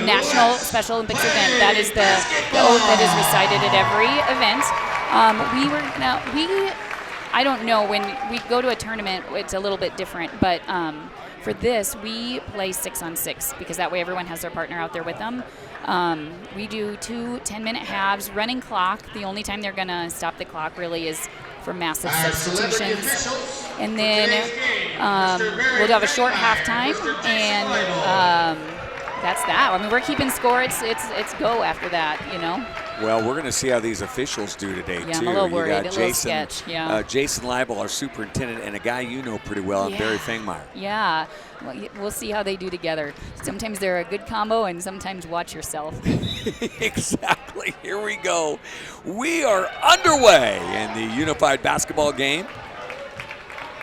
National Special Olympics event. That is the oath that is recited at every event. I don't know, when we go to a tournament, it's a little bit different, but for this, we play 6-on-6 because that way everyone has their partner out there with them. We do 2 10-minute halves, running clock. The only time they're going to stop the clock really is for massive substitutions. And then we'll have a short halftime, and that's that. I mean, we're keeping score. It's go after that, you know. Well, we're going to see how these officials do today, yeah, too. I'm a little worried. You got Jason, Jason Leibel, our superintendent, and a guy you know pretty well, Barry Fangmeyer. Yeah, well, we'll see how they do together. Sometimes they're a good combo, and sometimes watch yourself. Exactly. Here we go. We are underway in the unified basketball game.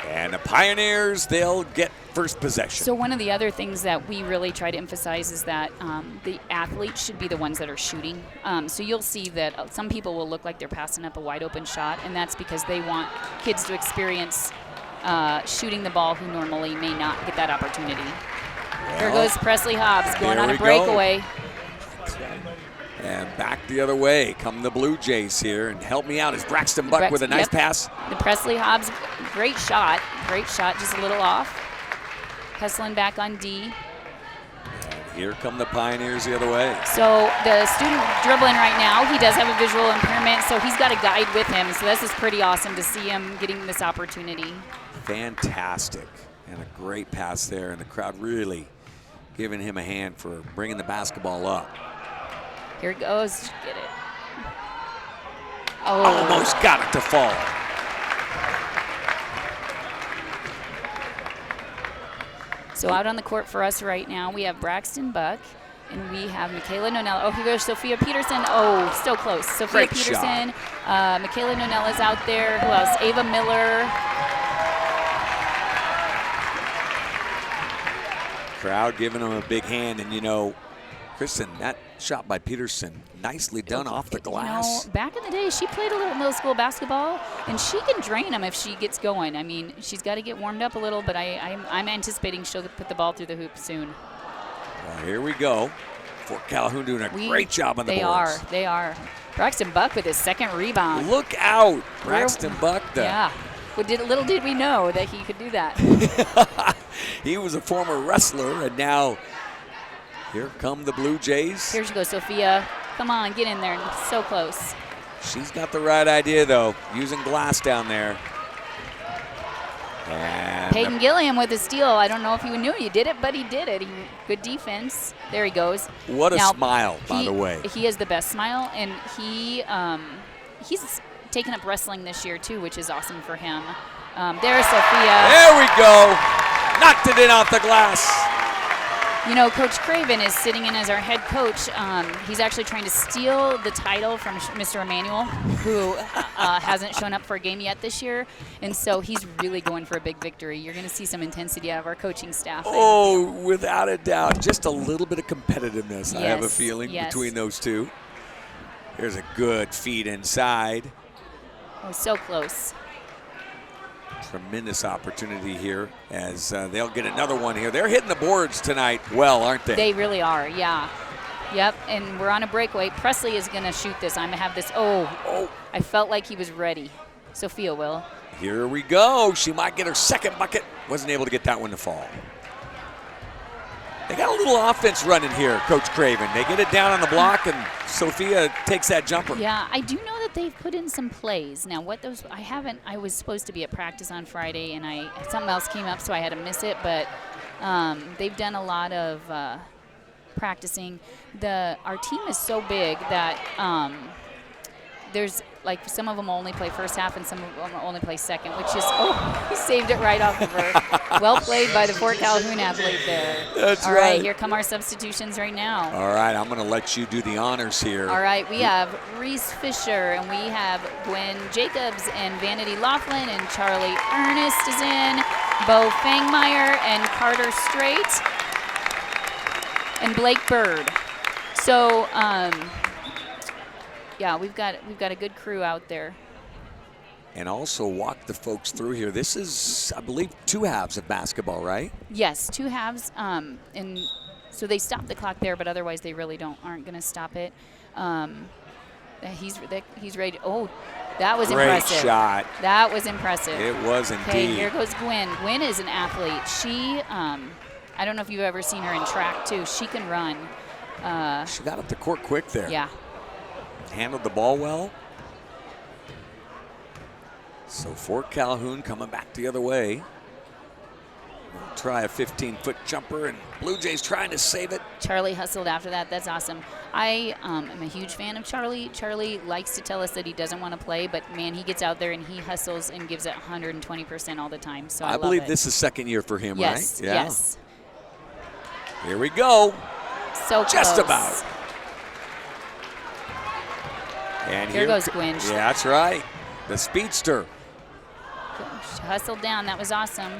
And the Pioneers, they'll get first possession. So one of the other things that we really try to emphasize is that the athletes should be the ones that are shooting. So you'll see that some people will look like they're passing up a wide open shot, and that's because they want kids to experience shooting the ball who normally may not get that opportunity. Well, here goes Presley Hobbs going on a breakaway. And back the other way come the Blue Jays here, and help me out is Braxton Buck with a nice pass. The Presley Hobbs, great shot, just a little off. Hustling back on D. And here come the Pioneers the other way. So the student dribbling right now, he does have a visual impairment, so he's got a guide with him. So this is pretty awesome to see him getting this opportunity. Fantastic. And a great pass there, and the crowd really giving him a hand for bringing the basketball up. Here it goes. Get it. Oh. Almost got it to fall. So out on the court for us right now, we have Braxton Buck, and we have Michaela Nonella. Oh, here goes Sophia Peterson. Oh, still close. Sophia Peterson. Michaela Nonella's out there. Who else? Ava Miller. Crowd giving them a big hand, and you know, Kristen, that shot by Peterson, nicely done off the glass. You know, back in the day, she played a little middle school basketball, and she can drain them if she gets going. I mean, she's got to get warmed up a little, but I'm anticipating she'll put the ball through the hoop soon. Well, here we go. Fort Calhoun doing a great job on the boards. They are. Braxton Buck with his second rebound. Look out, Braxton Buck. Yeah. Little did we know that he could do that. He was a former wrestler, and now here come the Blue Jays. Here she goes, Sophia. Come on, get in there. So close. She's got the right idea, though, using glass down there. And Peyton Gilliam with a steal. I don't know if he knew he did it, but he did it. Good defense. There he goes. What a smile, by the way. He has the best smile, and he's taken up wrestling this year, too, which is awesome for him. There's Sophia. There we go. Knocked it in off the glass. You know, Coach Craven is sitting in as our head coach. He's actually trying to steal the title from Mr. Emmanuel, who hasn't shown up for a game yet this year. And so he's really going for a big victory. You're going to see some intensity out of our coaching staff. Oh, without a doubt. Just a little bit of competitiveness, I have a feeling, between those two. Here's a good feed inside. Oh, so close. Tremendous opportunity here as they'll get another one here. They're hitting the boards tonight well, aren't they? They really are, yeah. Yep, and we're on a breakaway. Presley is going to shoot this. I'm going to have this. Oh, I felt like he was ready. Sophia will. Here we go. She might get her second bucket. Wasn't able to get that one to fall. They got a little offense running here, Coach Craven. They get it down on the block, and Sophia takes that jumper. Yeah, I do know that they've put in some plays. Now, what those, I was supposed to be at practice on Friday, and something else came up, so I had to miss it, but they've done a lot of practicing. Our team is so big that there's, like, some of them only play first half and some of them only play second, which is, he saved it right off of her. Well played by the Fort Calhoun athlete there. That's All right, here come our substitutions right now. All right, I'm going to let you do the honors here. All right, we have Reese Fisher, and we have Gwen Jacobs and Vanity Laughlin, and Charlie Ernest is in, Bo Fangmeyer and Carter Strait, and Blake Bird. So, yeah, we've got a good crew out there. And also walk the folks through here. This is, I believe, 2 halves of basketball, right? Yes, 2 halves. And So they stop the clock there, but otherwise they really aren't going to stop it. He's ready. Oh, that was impressive. Great shot. That was impressive. It was indeed. Okay, here goes Gwen. Gwen is an athlete. She, I don't know if you've ever seen her in track too. She can run. She got up the court quick there. Yeah. Handled the ball well. So Fort Calhoun coming back the other way. We'll try a 15-foot jumper, and Blue Jays trying to save it. Charlie hustled after that. That's awesome. I am a huge fan of Charlie. Charlie likes to tell us that he doesn't want to play, but, man, he gets out there and he hustles and gives it 120% all the time. So I believe love it. this is second year for him, yes, right? Yeah. Yes. Here we go. So just close. about. And here goes Gwen. Yeah, that's right. The speedster. She hustled down. That was awesome.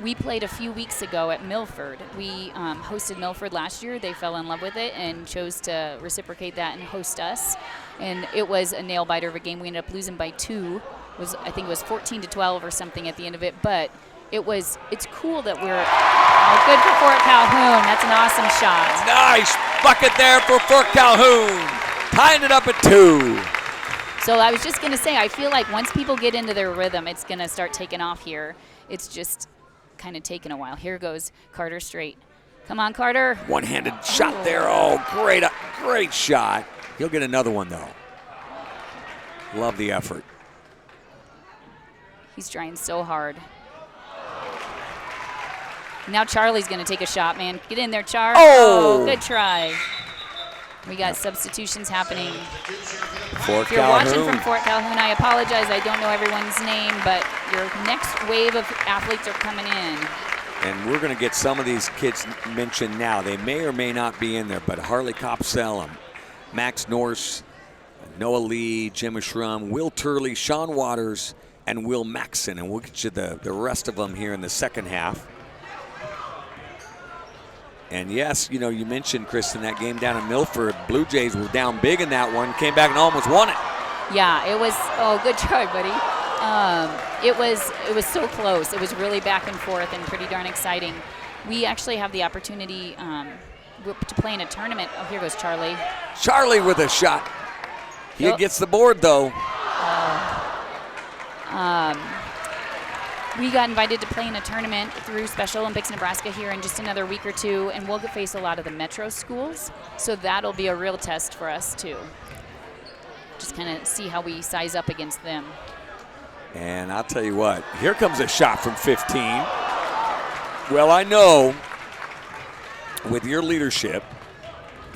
We played a few weeks ago at Milford. We hosted Milford last year. They fell in love with it and chose to reciprocate that and host us. And it was a nail-biter of a game. We ended up losing by 2. I think it was 14-12 or something at the end of it. But it's cool that we're good for Fort Calhoun. That's an awesome shot. Nice bucket there for Fort Calhoun. Tying it up at 2. So I was just going to say, I feel like once people get into their rhythm, it's going to start taking off here. It's just kind of taking a while. Here goes Carter straight. Come on, Carter. One-handed shot there. Oh, great shot. He'll get another one, though. Love the effort. He's trying so hard. Now Charlie's going to take a shot, man. Get in there, Char. Oh, good try. We got substitutions happening. Fort if you're Calhoun. watching from Fort Calhoun, I apologize. I don't know everyone's name, but your next wave of athletes are coming in. And we're going to get some of these kids mentioned now. They may or may not be in there, but Harley Copsell, Max Norse, Noah Lee, Jim Ashram, Will Turley, Sean Waters, and Will Maxson. And we'll get you the rest of them here in the second half. And yes, you mentioned, Kristen, that game down in Milford. Blue Jays were down big in that one, came back and almost won it. Yeah, it was. Oh, good try, buddy. It was so close. It was really back and forth and pretty darn exciting. We actually have the opportunity to play in a tournament. Oh, here goes Charlie. Charlie with a shot. He gets the board, though. We got invited to play in a tournament through Special Olympics Nebraska here in just another week or two, and we'll face a lot of the metro schools. So that'll be a real test for us, too. Just kind of see how we size up against them. And I'll tell you what, here comes a shot from 15. Well, I know with your leadership,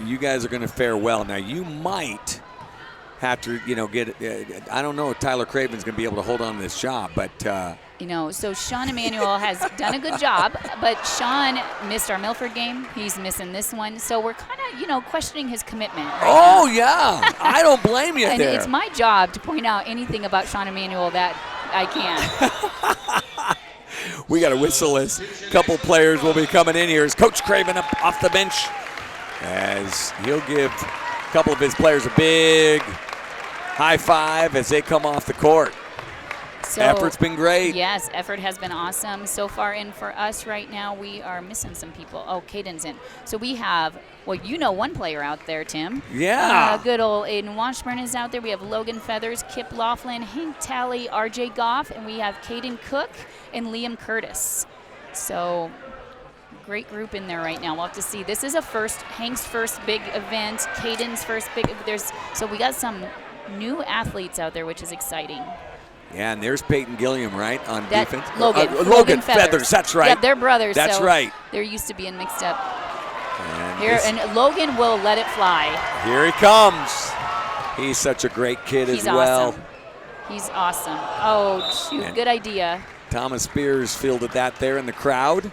you guys are going to fare well. Now, you might have to, get, I don't know if Tyler Craven's going to be able to hold on to this job, but. So Sean Emanuel has done a good job, but Sean missed our Milford game. He's missing this one. So we're kind of, questioning his commitment right now. Yeah. I don't blame you and there. It's my job to point out anything about Sean Emanuel that I can. We got to whistle as a couple players will be coming in here. As Coach Craven up off the bench, as he'll give a couple of his players a big high five as they come off the court. So, effort's been great. Yes, effort has been awesome. So far in for us right now, we are missing some people. Oh, Caden's in. So we have, one player out there, Tim. Yeah. Good old Aiden Washburn is out there. We have Logan Feathers, Kip Laughlin, Hank Talley, RJ Goff, and we have Caden Cook and Liam Curtis. So great group in there right now. We'll have to see. This is Hank's first big event, Caden's first big. So we got some new athletes out there, which is exciting. Yeah, and there's Peyton Gilliam, right, on defense? Logan Feathers, that's right. Yeah, they're brothers. That's so right. They're used to being mixed up. And Logan will let it fly. Here he comes. He's such a great kid as well. Awesome. He's awesome. Oh, shoot, and good idea. Thomas Spears fielded that there in the crowd.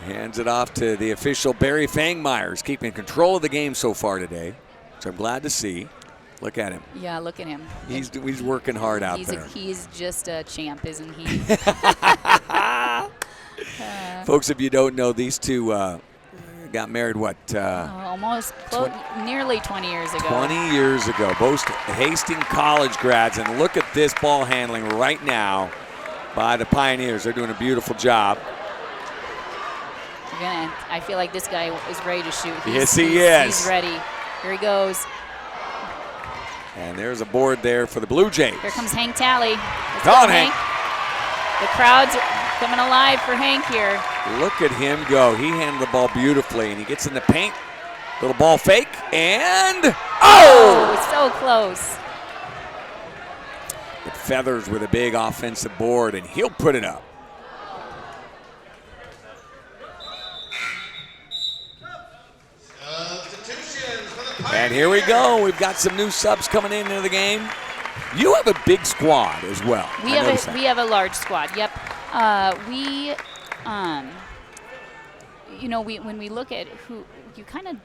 Hands it off to the official, Barry Fangmeyers, keeping control of the game so far today, which I'm glad to see. Look at him. Yeah, look at him. He's working hard out there. He's just a champ, isn't he? Folks, if you don't know, these two got married, nearly 20 years ago. 20 years ago. Both Hastings College grads. And look at this ball handling right now by the Pioneers. They're doing a beautiful job. I feel like this guy is ready to shoot. Yes, he is. He's ready. Here he goes. And there's a board there for the Blue Jays. Here comes Hank Talley. Let's Come go, on, Hank. The crowd's coming alive for Hank here. Look at him go. He handled the ball beautifully, and he gets in the paint. Little ball fake, and oh, so close. It Feathers with a big offensive board, and he'll put it up. And here we go. We've got some new subs coming into the game. You have a big squad as well. We have a large squad. Yep. When we look at who, you kind of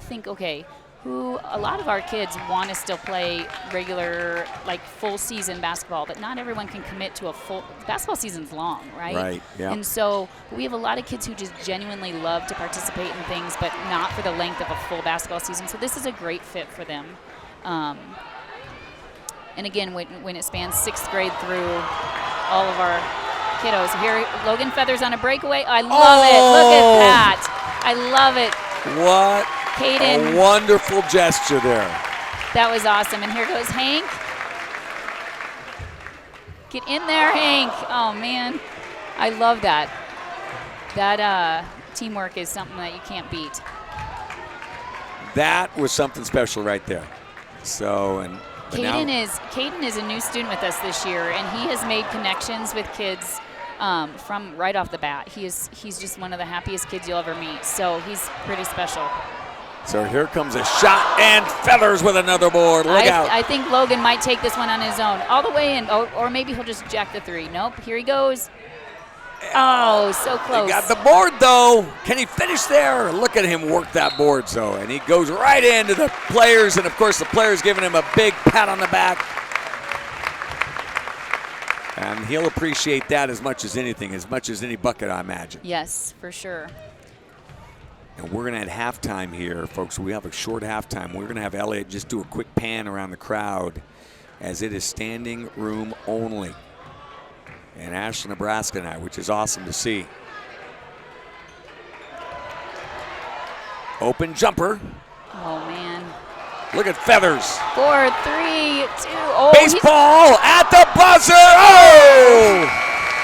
think, okay, a lot of our kids want to still play regular, like full season basketball, but not everyone can commit to a full basketball season's long, right? Right. Yeah. And so we have a lot of kids who just genuinely love to participate in things, but not for the length of a full basketball season. So this is a great fit for them. And again, when it spans 6th grade through all of our kiddos. Here, Logan Feathers on a breakaway. I love it. Look at that. I love it. What Caden. a wonderful gesture there. That was awesome. And here goes Hank. Get in there, Hank. Oh, man. I love that. That teamwork is something that you can't beat. That was something special right there. So, Caden is a new student with us this year, and he has made connections with kids from right off the bat. He's just one of the happiest kids you'll ever meet. So he's pretty special. So here comes a shot, and Feathers with another board. Look out. I think Logan might take this one on his own. All the way in, or maybe he'll just jack the 3. Nope, here he goes. Oh, so close. He got the board, though. Can he finish there? Look at him work that board, and he goes right into the players, and, of course, the players giving him a big pat on the back. And he'll appreciate that as much as anything, as much as any bucket, I imagine. Yes, for sure. And we're going to have halftime here, folks. We have a short halftime. We're going to have Elliot just do a quick pan around the crowd as it is standing room only in Ashland, Nebraska tonight, which is awesome to see. Open jumper. Oh, man. Look at Feathers. 4, 3, 2. Oh, baseball at the buzzer. Oh!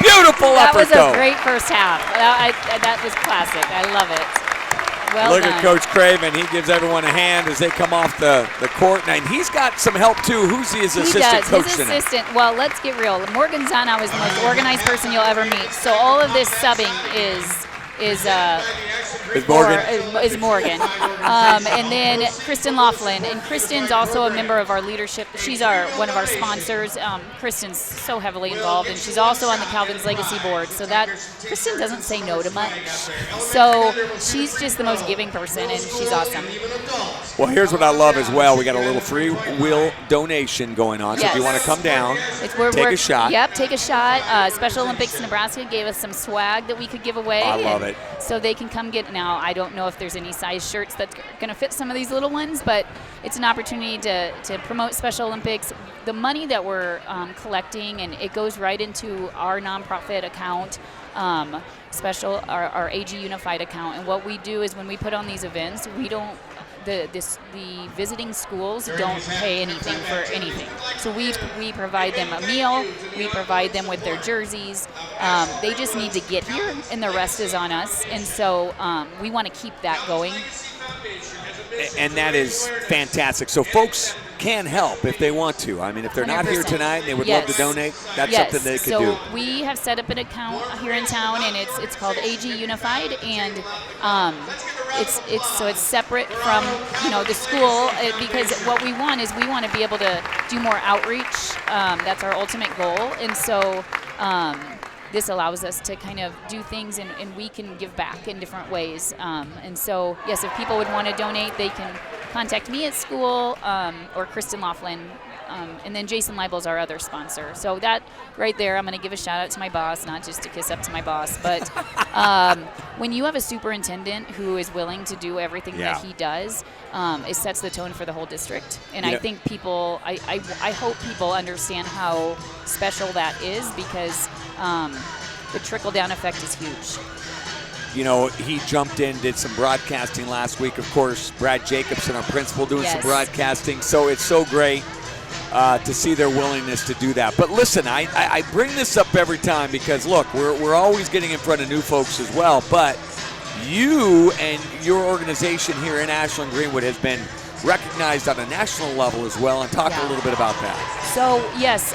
Beautiful effort, though. That was a great first half. That was classic. I love it. Well Look done. at Coach Craven. He gives everyone a hand as they come off the court. And he's got some help, too. Who's his assistant coach His tonight? assistant, well, let's get real. Morgan Zanow is the most organized person you'll ever meet. So all of this subbing is Morgan. And then Kristen Laughlin. And Kristen's also a member of our leadership. She's one of our sponsors. Kristen's so heavily involved, and she's also on the Calvin's Legacy Board. So that Kristen doesn't say no to much. So she's just the most giving person, and she's awesome. Well, here's what I love as well. We got a little free will donation going on. So if you want to come down, take a shot. Yep, take a shot. Special Olympics Nebraska gave us some swag that we could give away. I love it. So they can come get. Now, I don't know if there's any size shirts that's going to fit some of these little ones, but it's an opportunity to promote Special Olympics. The money that we're collecting, and it goes right into our nonprofit account, our AG Unified account. And what we do is when we put on these events, we don't. The visiting schools don't pay anything for anything. So we provide them a meal, we provide them with their jerseys. They just need to get here, and the rest is on us. And so we want to keep that going. And that is fantastic. So folks can help if they want to. I mean, if they're 100%. Not here tonight and they would love to donate, that's something they could do. So we have set up an account here in town, and it's called AG Unified, and it's separate from the school, because what we want is we want to be able to do more outreach. That's our ultimate goal, and so this allows us to kind of do things, and we can give back in different ways. And so, yes, if people would want to donate, they can contact me at school or Kristen Laughlin. And then Jason Leibel's our other sponsor. So that right there, I'm going to give a shout out to my boss, not just to kiss up to my boss, but when you have a superintendent who is willing to do everything that he does, it sets the tone for the whole district. And I think I hope people understand how special that is, because the trickle-down effect is huge. You know, he jumped in, did some broadcasting last week. Of course, Brad Jacobson, our principal, doing some broadcasting. So it's so great to see their willingness to do that. But listen, I bring this up every time because, look, we're always getting in front of new folks as well. But you and your organization here in Ashland-Greenwood has been recognized on a national level as well, and talk a little bit about that. So yes,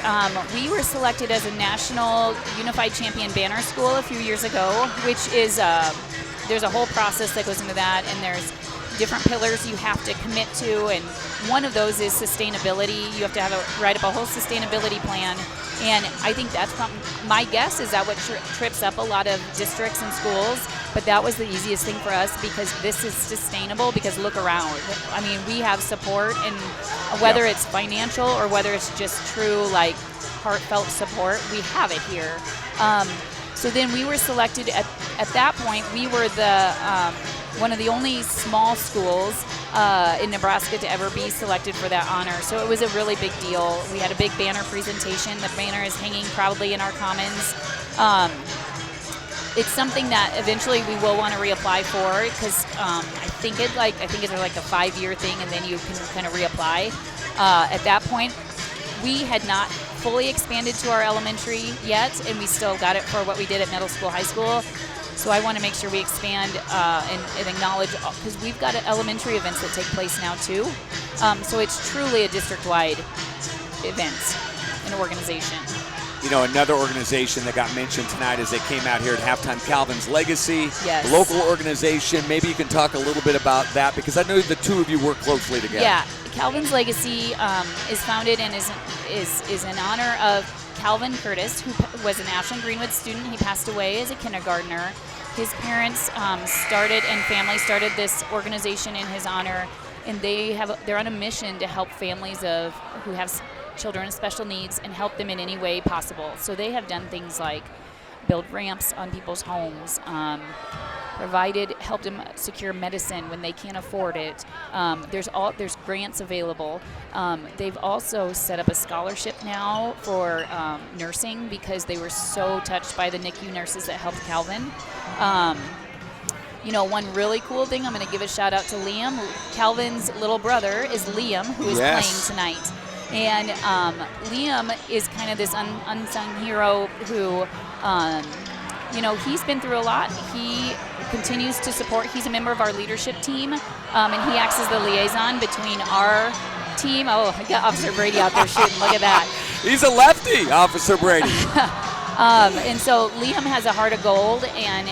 we were selected as a National Unified Champion Banner School a few years ago, which is, there's a whole process that goes into that, and there's different pillars you have to commit to, and one of those is sustainability. You have to write up a whole sustainability plan, and I think that's my guess is that what trips up a lot of districts and schools. But that was the easiest thing for us because this is sustainable, because look around. I mean, we have support, and whether it's financial or whether it's just true, like, heartfelt support, we have it here. So then we were selected at that point. We were the one of the only small schools in Nebraska to ever be selected for that honor. So it was a really big deal. We had a big banner presentation. The banner is hanging proudly in our commons. It's something that eventually we will want to reapply for, because I think it's like a 5-year thing, and then you can kind of reapply. At that point, we had not fully expanded to our elementary yet, and we still got it for what we did at middle school, high school. So I want to make sure we expand and acknowledge, because we've got elementary events that take place now too. So it's truly a district-wide event, an organization. You know, another organization that got mentioned tonight as they came out here at halftime, Calhoun's Legacy, yes. Local organization. Maybe you can talk a little bit about that, because I know the two of you work closely together. Yeah, Calhoun's Legacy is founded and is in honor of Calvin Curtis, who was an Ashland-Greenwood student. He passed away as a kindergartner. His parents started and family started this organization in his honor, and they're on a mission to help families who have children with special needs and help them in any way possible. So they have done things like build ramps on people's homes, helped them secure medicine when they can't afford it. There's grants available. They've also set up a scholarship now for nursing, because they were so touched by the NICU nurses that helped Calvin. You know, one really cool thing, I'm going to give a shout out to Liam. Calvin's little brother is Liam, who is playing tonight. And Liam is kind of this unsung hero who, you know, he's been through a lot. He continues to support. He's a member of our leadership team, and he acts as the liaison between our team. Oh, I got Officer Brady out there shooting. Look at that. He's a lefty, Officer Brady. And so Liam has a heart of gold, and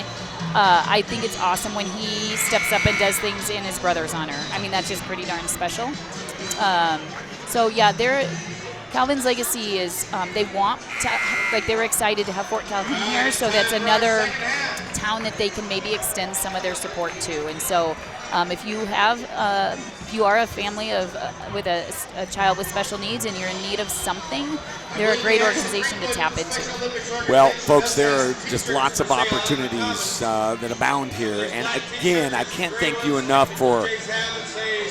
I think it's awesome when he steps up and does things in his brother's honor. I mean, that's just pretty darn special. So yeah, Calvin's Legacy is, they were excited to have Fort Calhoun here, so that's another town that they can maybe extend some of their support to. And so if you are a family with a child with special needs and you're in need of something, they're a great organization to tap into. Well, folks, there are just lots of opportunities that abound here. And again, I can't thank you enough for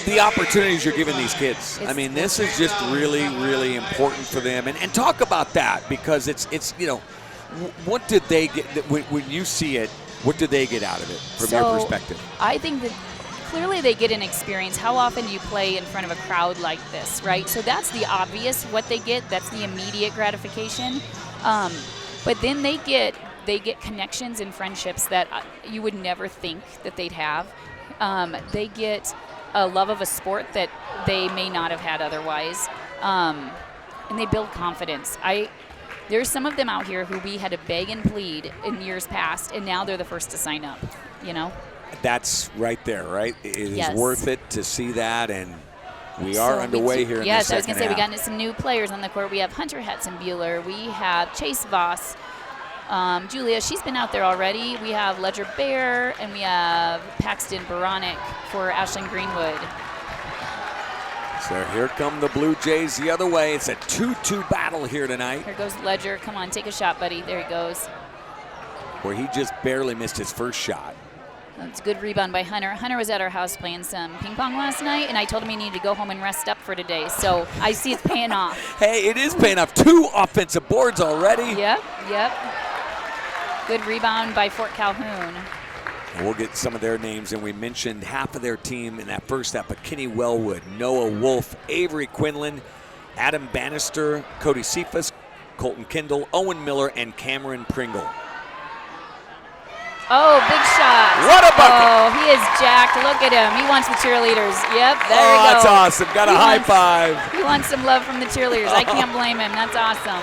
the opportunities you're giving these kids. I mean, this is just really, really important for them. And talk about that, because it's you know, what did they get when you see it? What do they get out of it from your perspective? I think that clearly they get an experience. How often do you play in front of a crowd like this, right? So that's the obvious what they get. That's the immediate gratification. But then they get connections and friendships that you would never think that they'd have. They get a love of a sport that they may not have had otherwise. And they build confidence. There's some of them out here who we had to beg and plead in years past, and now they're the first to sign up, you know? That's right there, right? It is worth it to see that, and we are underway here in the second half. Yes, I was going to say, we got some new players on the court. We have Hunter Hetzenbuehler. We have Chase Voss. Julia, she's been out there already. We have Ledger Bear, and we have Paxton Baronic for Ashland-Greenwood. So here come the Blue Jays the other way. It's a 2-2 battle here tonight. Here goes Ledger. Come on, take a shot, buddy. There he goes. Where he just barely missed his first shot. That's a good rebound by Hunter. Hunter was at our house playing some ping pong last night, and I told him he needed to go home and rest up for today. So I see it's paying off. Hey, it is paying off. 2 offensive boards already. Yep. Good rebound by Fort Calhoun. And we'll get some of their names, and we mentioned half of their team in that first half. McKinney Wellwood, Noah Wolf, Avery Quinlan, Adam Bannister, Cody Cephas, Colton Kendall, Owen Miller, and Cameron Pringle. Oh, big shot. What a bucket. Oh, he is jacked. Look at him. He wants the cheerleaders. Yep, there you go. That's awesome. Got a high five. He wants some love from the cheerleaders. I can't blame him. That's awesome.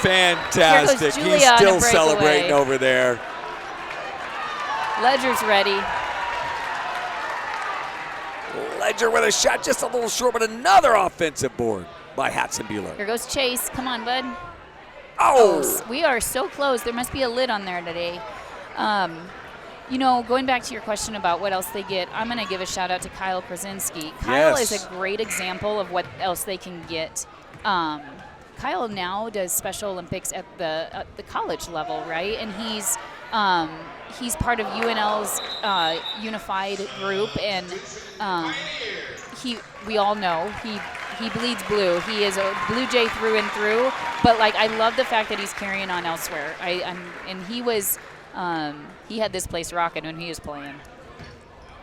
Fantastic. He's still celebrating over there. Ledger's ready. Ledger with a shot just a little short, but another offensive board by Hatzenbuehler. Here goes Chase. Come on, bud. Oh! We are so close. There must be a lid on there today. You know, going back to your question about what else they get, I'm going to give a shout out to Kyle Krasinski. Kyle is a great example of what else they can get. Kyle now does Special Olympics at the college level, right? And he's part of UNL's unified group, and we all know he bleeds blue. He is a Blue Jay through and through. But like, I love the fact that he's carrying on elsewhere. And he was. He had this place rocking when he was playing.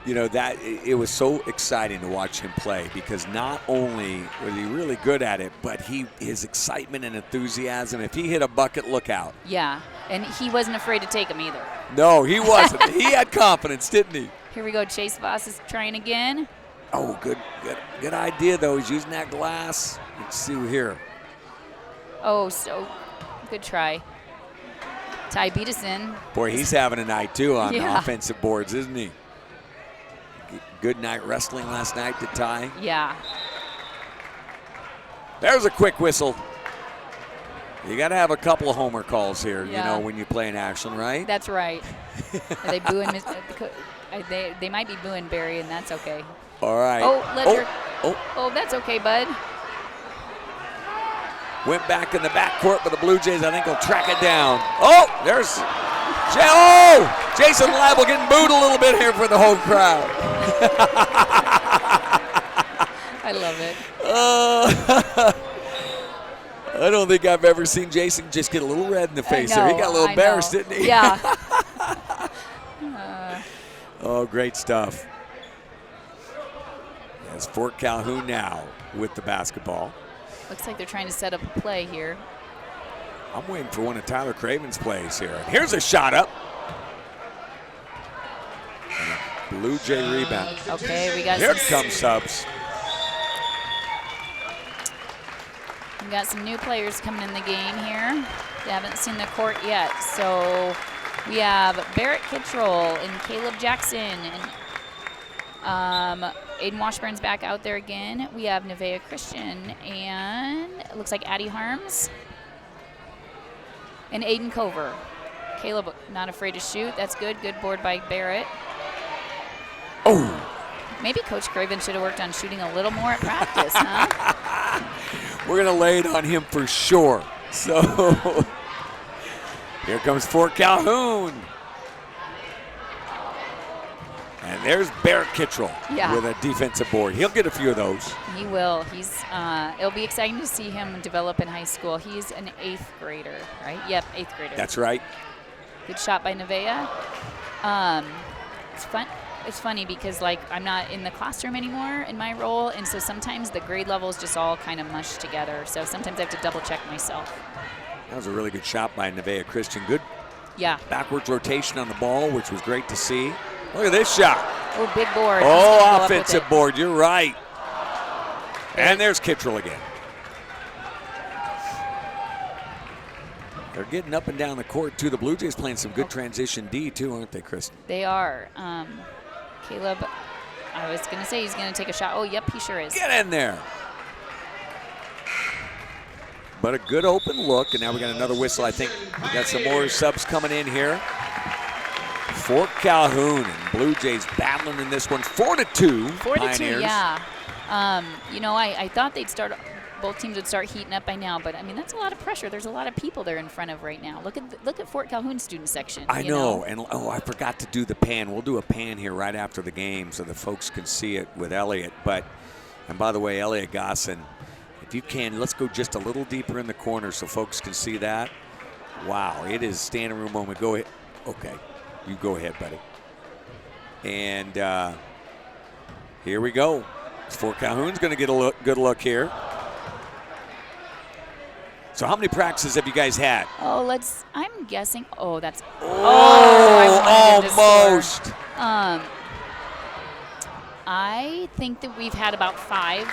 You know, that it was so exciting to watch him play, because not only was he really good at it, but his excitement and enthusiasm. If he hit a bucket, look out. Yeah, and he wasn't afraid to take them either. No, he wasn't. He had confidence, didn't he? Here we go. Chase Voss is trying again. Oh, good idea though. He's using that glass. Let's see here. Oh, so good try. Ty Beatison. Boy, he's having a night too on the offensive boards, isn't he? Good night wrestling last night to Ty. Yeah. There's a quick whistle. You got to have a couple of homer calls here, you know, when you play in Ashland, right? That's right. Are they booing? They might be booing Barry, and that's okay. All right. Oh, Ledger. Oh, that's okay, bud. Went back in the backcourt, but the Blue Jays, I think, will track it down. Oh, there's Jason Label getting booed a little bit here for the home crowd. I love it. I don't think I've ever seen Jason just get a little red in the face there. He got a little embarrassed, didn't he? Yeah. Oh, great stuff. As Fort Calhoun now with the basketball. Looks like they're trying to set up a play here. I'm waiting for one of Tyler Craven's plays here. And here's a shot up. And a Blue Jay rebound. Okay, we got here comes subs. We got some new players coming in the game here. They haven't seen the court yet. So we have Barrett Kittrell and Caleb Jackson, and Aiden Washburn's back out there again. We have Nevaeh Christian, and it looks like Addie Harms and Aiden Cover. Caleb not afraid to shoot. That's good. Good board by Barrett. Oh. Maybe Coach Craven should have worked on shooting a little more at practice, huh? We're going to lay it on him for sure. So here comes Fort Calhoun. And there's Barrett Kittrell with a defensive board. He'll get a few of those. He will. It'll be exciting to see him develop in high school. He's an 8th grader, right? Yep, 8th grader. That's right. Good shot by Nevaeh. It's fun. It's funny because, like, I'm not in the classroom anymore in my role, and so sometimes the grade levels just all kind of mush together. So sometimes I have to double check myself. That was a really good shot by Nevaeh Christian. Good backwards rotation on the ball, which was great to see. Look at this shot. Oh, big board. Oh, offensive board. You're right. And there's Kittrell again. They're getting up and down the court, too. The Blue Jays playing some good transition D, too, aren't they, Kristen? They are. Caleb, I was going to say he's going to take a shot. Oh, yep, he sure is. Get in there. But a good open look, and now we got another whistle. I think we got some more subs coming in here. Fort Calhoun and Blue Jays battling in this one, 4-2. 4-2, Pioneers. yeah. You know, I thought both teams would start heating up by now, but I mean that's a lot of pressure. There's a lot of people they're in front of right now. Look at Fort Calhoun student section. I know, and I forgot to do the pan. We'll do a pan here right after the game so the folks can see it with Elliot. And by the way, Elliot Gosson, if you can, let's go just a little deeper in the corner so folks can see that. Wow, it is standing room moment. Go ahead. Okay. You go ahead, buddy. And here we go. Fort Calhoun's going to get a good look here. So how many practices have you guys had? Oh, I'm guessing. Oh, that's. I wanted him to almost. score. I think that we've had about five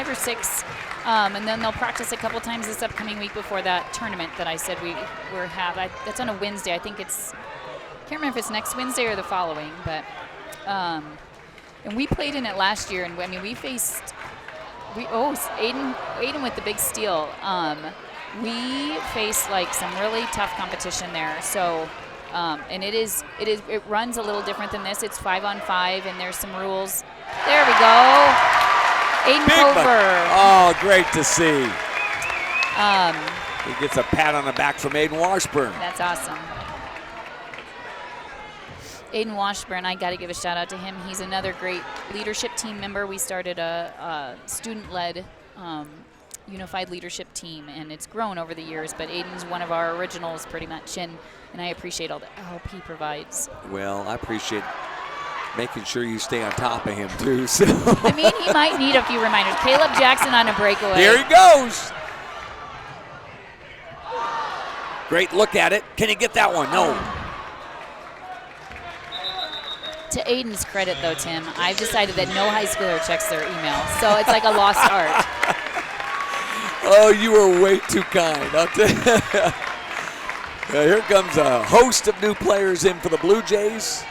or six. And then they'll practice a couple times this upcoming week before that tournament that I said we have. That's on a Wednesday. I think it's. Can't remember if it's next Wednesday or the following, but. And we played in it last year, and I mean we faced. Aiden with the big steal. We face like some really tough competition there. So, and it runs a little different than this. It's 5-on-5, and there's some rules. There we go. Aiden Cover. Oh, great to see. He gets a pat on the back from Aiden Washburn. That's awesome. Aiden Washburn, I got to give a shout out to him. He's another great leadership team member. We started a student-led unified leadership team, and it's grown over the years, but Aiden's one of our originals pretty much, and I appreciate all the help he provides. Well, I appreciate making sure you stay on top of him, too. So. I mean, he might need a few reminders. Caleb Jackson on a breakaway. Here he goes. Great look at it. Can he get that one? No. To Aiden's credit, though, Tim, I've decided that no high schooler checks their email, so it's like a lost art. Oh, you were way too kind. I'll tell you. Here comes a host of new players in for the Blue Jays.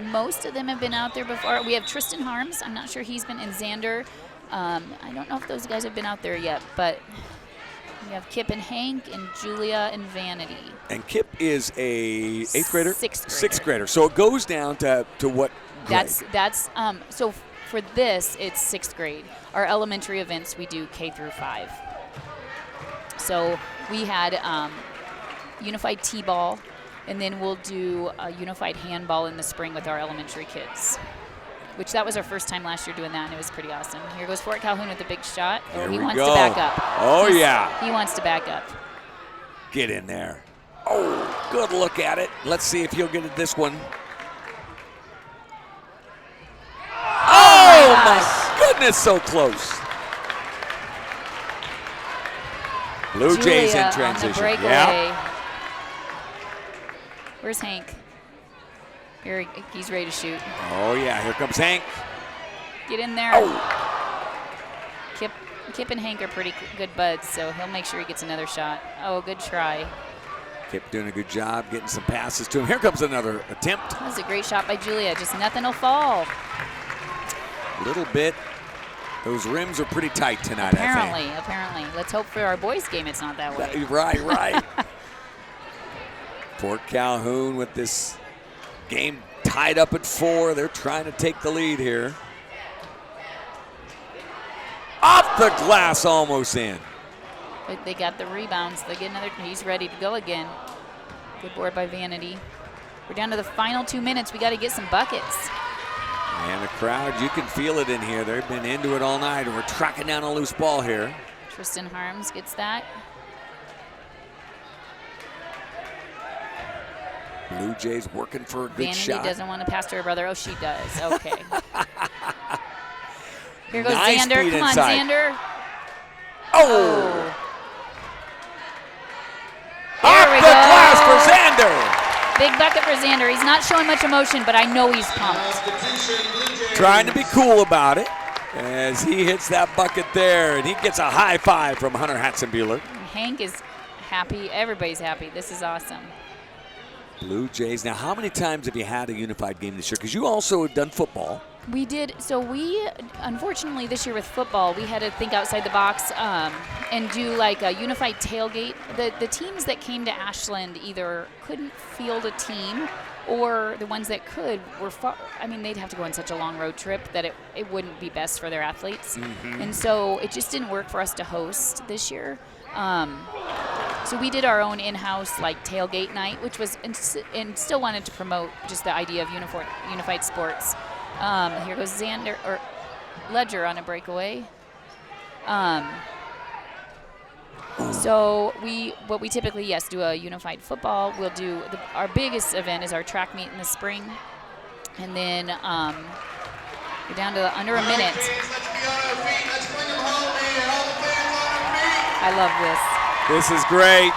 Most of them have been out there before. We have Tristan Harms. I'm not sure he's been in Xander. I don't know if those guys have been out there yet, but we have Kip and Hank and Julia and Vanity. And Kip is a 8th grader? Sixth grader. Sixth grader. So it goes down to what grade? That's so for this, it's 6th grade. Our elementary events, we do K through 5. So we had unified T-ball, and then we'll do a unified handball in the spring with our elementary kids, which that was our first time last year doing that, and it was pretty awesome. Here goes Fort Calhoun with the big shot. Here he we wants go. to back up. Oh, yeah. He wants to back up. Get in there. Oh, good look at it. Let's see if he'll get it this one. Oh, my goodness, so close. Blue Jays in transition. On the breakaway. Yeah. Where's Hank? Here he's ready to shoot. Oh, yeah, here comes Hank. Get in there. Oh. Kip and Hank are pretty good buds, so he'll make sure he gets another shot. Oh, good try. Kip doing a good job getting some passes to him. Here comes another attempt. That was a great shot by Julia. Just nothing will fall. A little bit. Those rims are pretty tight tonight, I think. Apparently. Let's hope for our boys' game it's not that way. Right. Fort Calhoun with this game tied up at 4. They're trying to take the lead here. Off the glass, almost in. But they got the rebounds. They get another. He's ready to go again. Good board by Vanity. We're down to the final 2 minutes. We got to get some buckets. And the crowd, you can feel it in here. They've been into it all night, and we're tracking down a loose ball here. Tristan Harms gets that. Blue Jays working for a good Vanity shot. doesn't want to pass to her brother. Oh, she does. Okay. Here goes Nice Xander. feed Come inside. on, Xander. Oh! There we Off the go. glass for Xander. Big bucket for Xander. He's not showing much emotion, but I know he's pumped. Trying to be cool about it as he hits that bucket there, and he gets a high five from Hunter Hatzenbuehler. Hank is happy. Everybody's happy. This is awesome. Blue Jays. Now, how many times have you had a unified game this year? Because you also have done football. We did. So we, unfortunately, this year with football, we had to think outside the box and do like a unified tailgate. The teams that came to Ashland either couldn't field a team, or the ones that could were far. I mean, they'd have to go on such a long road trip that it wouldn't be best for their athletes. Mm-hmm. And so it just didn't work for us to host this year. So we did our own in-house like tailgate night, which was and still wanted to promote just the idea of unified sports. Here goes Xander or Ledger on a breakaway. So what we typically do a unified football. We'll do our biggest event is our track meet in the spring. And then we're down to under a minute. I love this. This is great.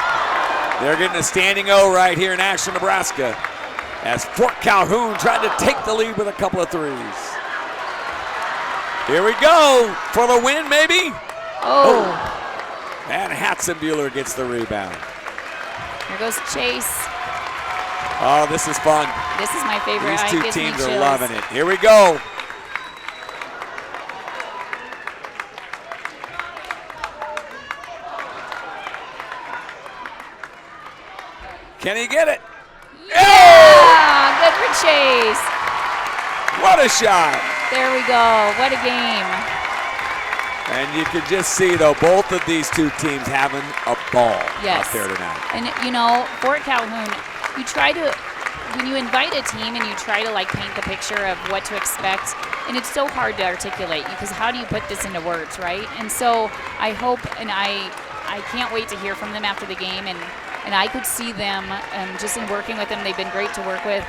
They're getting a standing O right here in Ashland, Nebraska, as Fort Calhoun tried to take the lead with a couple of threes. Here we go for the win, maybe. Oh. And Hatzenbuehler gets the rebound. Here goes Chase. Oh, this is fun. This is my favorite. These two gives me teams are chills. loving it. Here we go. Can he get it? Yeah! Good for Chase. What a shot. There we go. What a game. And you can just see, though, both of these two teams having a ball Yes. out there tonight. And, Fort Calhoun, when you invite a team and you try to, paint the picture of what to expect, and it's so hard to articulate because how do you put this into words, right? And so I hope, and I can't wait to hear from them after the game, and I could see them, just in working with them, they've been great to work with,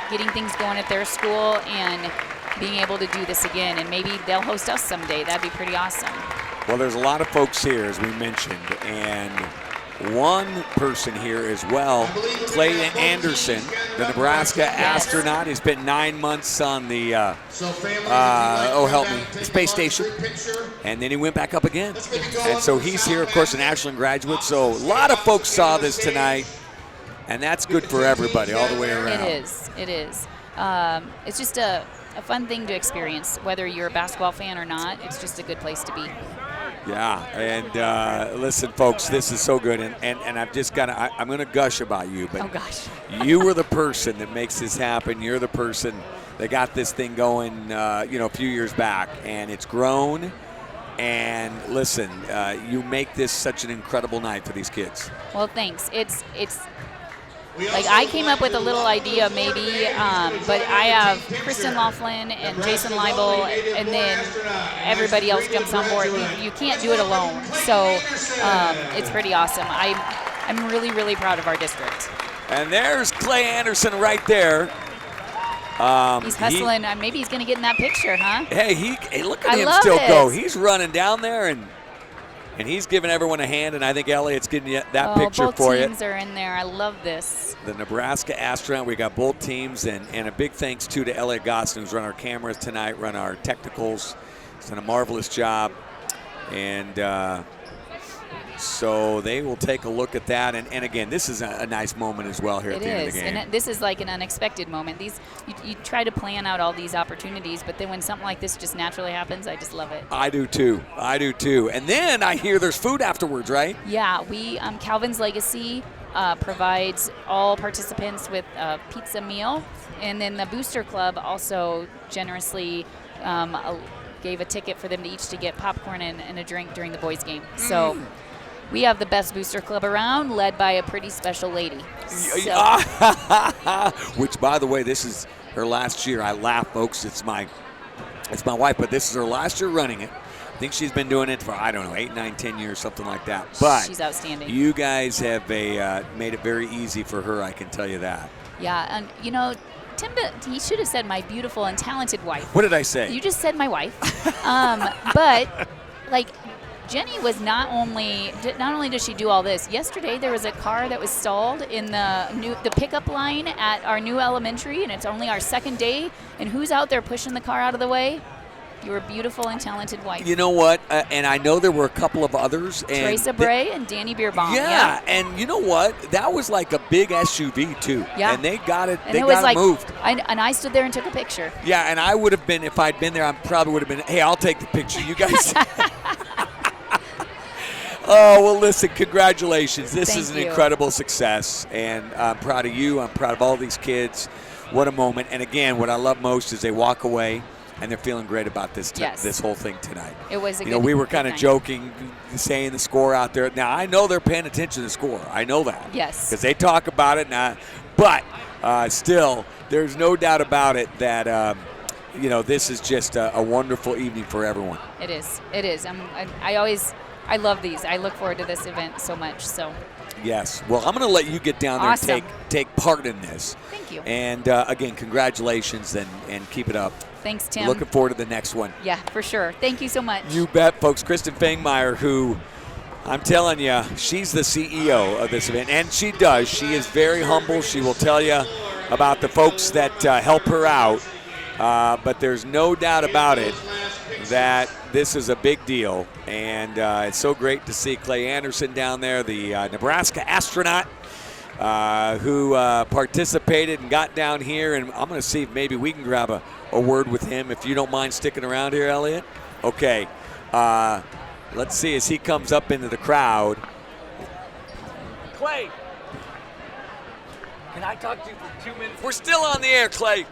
getting things going at their school and being able to do this again. And maybe they'll host us someday. That'd be pretty awesome. Well, there's a lot of folks here, as we mentioned, and one person here as well, Clay Anderson, the Nebraska astronaut. He spent 9 months on the, space station, and then he went back up again. And so he's here, of course, an Ashland-Greenwood. So a lot of folks saw this tonight, and that's good for everybody all the way around. It is. It is. It's just a fun thing to experience, whether you're a basketball fan or not. It's just a good place to be. Yeah, and listen, folks, this is so good, and I've just got to, I'm going to gush about you, but oh, gosh. You were the person that makes this happen. You're the person that got this thing going, a few years back, and it's grown. And listen, you make this such an incredible night for these kids. Well, thanks. It's I came up with a little idea maybe, but I have Kristen Laughlin and Jason Leibel, and then everybody else jumps on board. You can't do it alone. So it's pretty awesome. I'm really, really proud of our district. And there's Clay Anderson right there. He's hustling. Maybe he's going to get in that picture, huh? Hey, look at I him love still it. go. He's running down there, and he's giving everyone a hand, and I think Elliot's getting that picture for you. Both teams are in there. I love this. The Nebraska astronaut, we got both teams, and a big thanks, too, to Elliot Gostin, who's run our cameras tonight, run our technicals. He's done a marvelous job. And so they will take a look at that. And again, this is a nice moment as well here at the end of the game. And this is like an unexpected moment. You try to plan out all these opportunities, but then when something like this just naturally happens, I just love it. I do too. And then I hear there's food afterwards, right? Yeah, we Calvin's Legacy provides all participants with a pizza meal, and then the Booster Club also generously gave a ticket for them to each to get popcorn and a drink during the boys' game. So we have the best Booster Club around, led by a pretty special lady. So. Which, by the way, this is her last year. I laugh, folks. It's my wife, but this is her last year running it. I think she's been doing it for, 8, 9, 10 years, something like that. But she's outstanding. You guys have made it very easy for her, I can tell you that. Yeah, and Tim, he should have said my beautiful and talented wife. What did I say? You just said my wife. But, Jenny was not only does she do all this. Yesterday there was a car that was stalled in the pickup line at our new elementary, and it's only our second day. And who's out there pushing the car out of the way? Your beautiful and talented wife. You know what? And I know there were a couple of others. Teresa Bray and Danny Beerbaum. Yeah, and you know what? That was like a big SUV too. Yeah. And they got it. And they it was got it moved. And I stood there and took a picture. Yeah, and I would have been, if I'd been there, I probably would have been, hey, I'll take the picture. You guys. Oh, well, listen, congratulations. This is an incredible success, and I'm proud of you. I'm proud of all these kids. What a moment. And, again, what I love most is they walk away, and they're feeling great about this whole thing tonight. It was a good we were kind of joking, saying the score out there. Now, I know they're paying attention to the score. I know that. Yes. Because they talk about it now. But still, there's no doubt about it that this is just a wonderful evening for everyone. It is. It is. I always I love these. I look forward to this event so much. So. Yes. Well, I'm going to let you get down there Awesome. and take part in this. Thank you. And, again, congratulations and keep it up. Thanks, Tim. Looking forward to the next one. Yeah, for sure. Thank you so much. You bet, folks. Kristen Fangmeyer, who I'm telling you, she's the CEO of this event, and she does. She is very humble. She will tell you about the folks that help her out, but there's no doubt about it that this is a big deal, and it's so great to see Clay Anderson down there, the Nebraska astronaut, who participated and got down here, and I'm going to see if maybe we can grab a word with him, if you don't mind sticking around here, Elliot. Okay. Let's see as he comes up into the crowd. Clay, can I talk to you for 2 minutes? We're still on the air, Clay.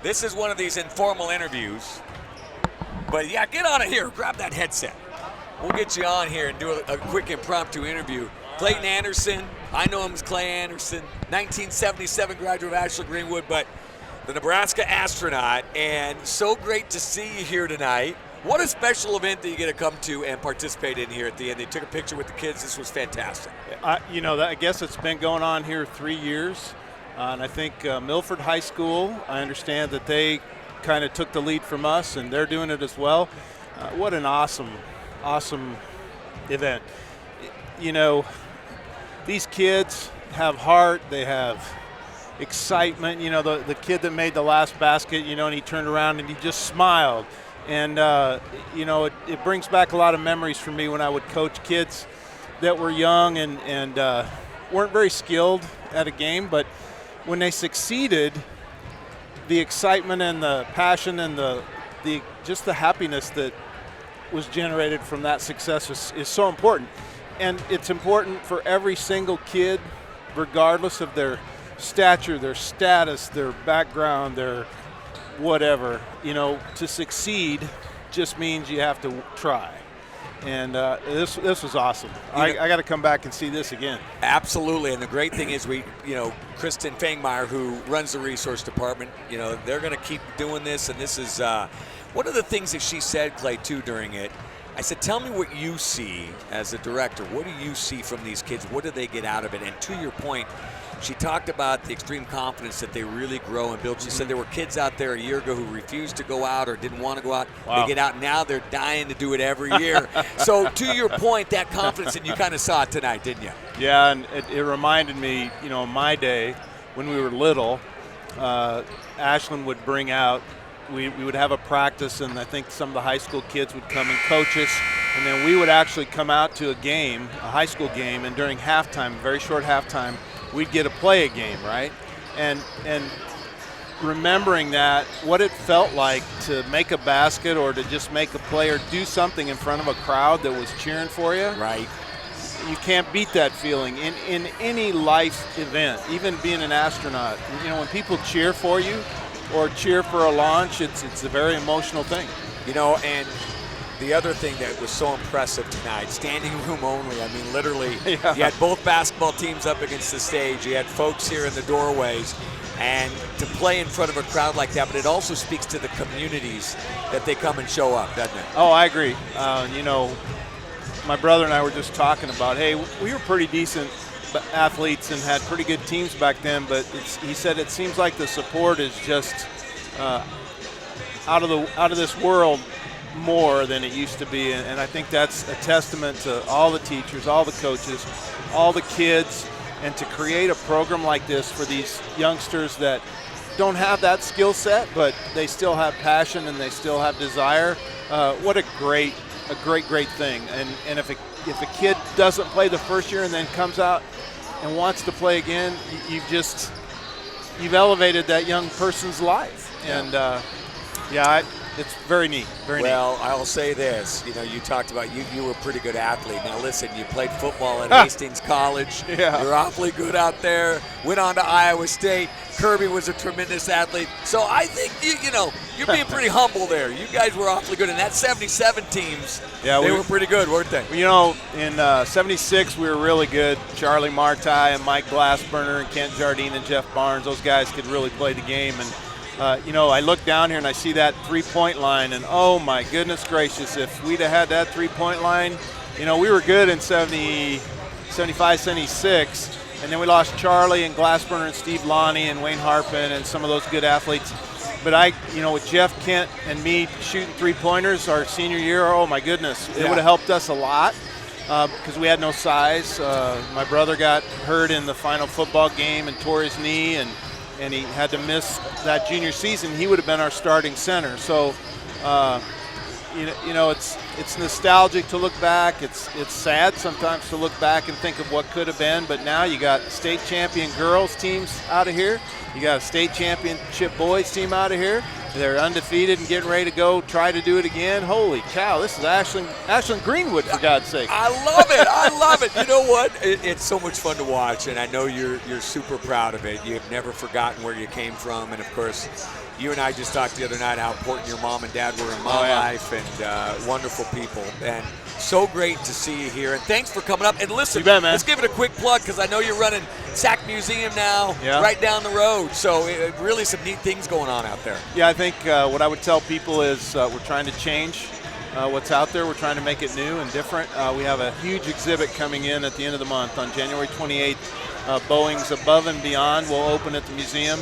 This is one of these informal interviews. But yeah, get on it here. Grab that headset. We'll get you on here and do a quick impromptu interview. Clayton Anderson, I know him as Clay Anderson, 1977 graduate of Ashland-Greenwood, but the Nebraska astronaut, and so great to see you here tonight. What a special event that you get to come to and participate in here at the end. They took a picture with the kids. This was fantastic. I guess it's been going on here 3 years, and I think Milford High School, I understand that they kind of took the lead from us, and they're doing it as well. What an awesome event. These kids have heart. They have excitement. The kid that made the last basket, and he turned around and he just smiled. And, it brings back a lot of memories for me when I would coach kids that were young and weren't very skilled at a game. But when they succeeded, the excitement and the passion and the happiness that was generated from that success is so important. And it's important for every single kid, regardless of their stature, their status, their background, their whatever, to succeed just means you have to try. And this was awesome. I got to come back and see this again. Absolutely, and the great thing is Kristen Fangmeyer, who runs the resource department, they're going to keep doing this, and this is one of the things that she said, Clay, too, during it. I said, tell me what you see as a director. What do you see from these kids? What do they get out of it? And to your point, she talked about the extreme confidence that they really grow and build. She said there were kids out there a year ago who refused to go out or didn't want to go out. Wow. They get out now, they're dying to do it every year. So to your point, that confidence, and you kind of saw it tonight, didn't you? Yeah, and it reminded me, in my day when we were little, Ashland would bring out, we would have a practice, and I think some of the high school kids would come and coach us, and then we would actually come out to a game, a high school game, and during halftime, very short halftime, we'd get to play a game, right? And remembering that, what it felt like to make a basket or to just make a play or do something in front of a crowd that was cheering for you. Right. You can't beat that feeling in any life event, even being an astronaut. When people cheer for you or cheer for a launch, it's a very emotional thing. And the other thing that was so impressive tonight, standing room only. I mean, literally, Yeah. You had both basketball teams up against the stage. You had folks here in the doorways. And to play in front of a crowd like that, but it also speaks to the communities that they come and show up, doesn't it? Oh, I agree. My brother and I were just talking about, hey, we were pretty decent athletes and had pretty good teams back then, but he said it seems like the support is just out of this world more than it used to be, and I think that's a testament to all the teachers, all the coaches, all the kids, and to create a program like this for these youngsters that don't have that skill set, but they still have passion and they still have desire. What a great thing. And if a kid doesn't play the first year and then comes out and wants to play again, you've elevated that young person's life. And it's very neat. Very neat. Well, I'll say this. You talked about you were a pretty good athlete. Now, listen, you played football at Hastings College. Yeah. You're awfully good out there. Went on to Iowa State. Kirby was a tremendous athlete. So I think, you're being pretty humble there. You guys were awfully good. And that 77 teams, they were pretty good, weren't they? In 76, we were really good. Charlie Martai and Mike Glassburner and Kent Jardine and Jeff Barnes, those guys could really play the game. And I look down here and I see that three-point line, and oh my goodness gracious, if we'd have had that three-point line, we were good in 75, 76, and then we lost Charlie and Glassburner and Steve Lonnie and Wayne Harpin and some of those good athletes. But with Jeff Kent and me shooting three-pointers our senior year, oh my goodness, it would have helped us a lot because we had no size. My brother got hurt in the final football game and tore his knee, and he had to miss that junior season. He would have been our starting center. So, it's nostalgic to look back. It's sad sometimes to look back and think of what could have been. But now you got state champion girls teams out of here. You got a state championship boys team out of here. They're undefeated and getting ready to go try to do it again. Holy cow, this is Ashland-Greenwood, for God's sake. I love it. I love it. You know what? It's so much fun to watch, and I know you're super proud of it. You've never forgotten where you came from, and of course, you and I just talked the other night how important your mom and dad were in my life, and wonderful people. And so great to see you here. And thanks for coming up. And listen, you bet, man. Let's give it a quick plug because I know you're running SAC Museum now, right down the road. So really some neat things going on out there. Yeah, I think what I would tell people is we're trying to change what's out there. We're trying to make it new and different. We have a huge exhibit coming in at the end of the month on January 28th. Boeing's Above and Beyond will open at the museum.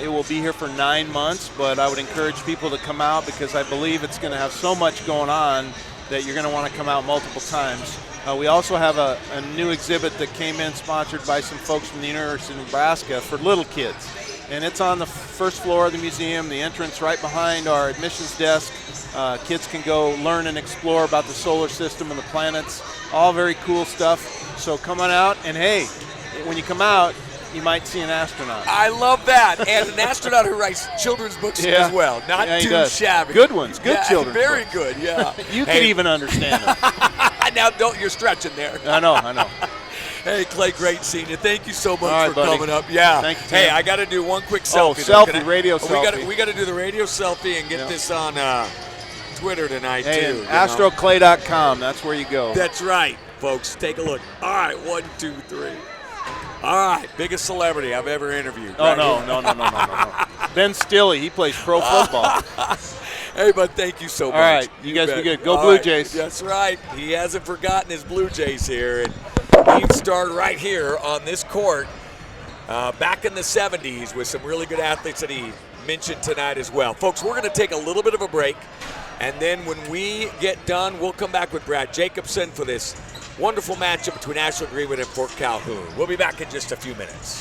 It will be here for 9 months, but I would encourage people to come out because I believe it's going to have so much going on that you're going to want to come out multiple times. We also have a new exhibit that came in sponsored by some folks from the University of Nebraska for little kids. And it's on the first floor of the museum, the entrance right behind our admissions desk. Kids can go learn and explore about the solar system and the planets. All very cool stuff. So come on out, and hey, when you come out, you might see an astronaut. I love that. And an astronaut who writes children's books as well. Not too shabby. Good ones. Good children's very books. Good, yeah. You can even understand them. Now, you're stretching there. I know. Hey, Clay, great seeing you. Thank you so much for buddy. coming up. Yeah. Thank you, Tim. Hey, I got to do one quick selfie. Selfie, radio selfie. We got to do the radio selfie and get this on Twitter tonight, too. AstroClay.com. That's where you go. That's right, folks. Take a look. All right, 1, 2, 3. All right, biggest celebrity I've ever interviewed. Oh, no. Ben Stilley, he plays pro football. Hey, bud, thank you so much. All right, you guys be good. Go Blue Jays. That's right. He hasn't forgotten his Blue Jays here. And he started right here on this court back in the 70s with some really good athletes that he mentioned tonight as well. Folks, we're going to take a little bit of a break. And then when we get done, we'll come back with Brad Jacobson for this wonderful matchup between Ashland-Greenwood and Fort Calhoun. We'll be back in just a few minutes.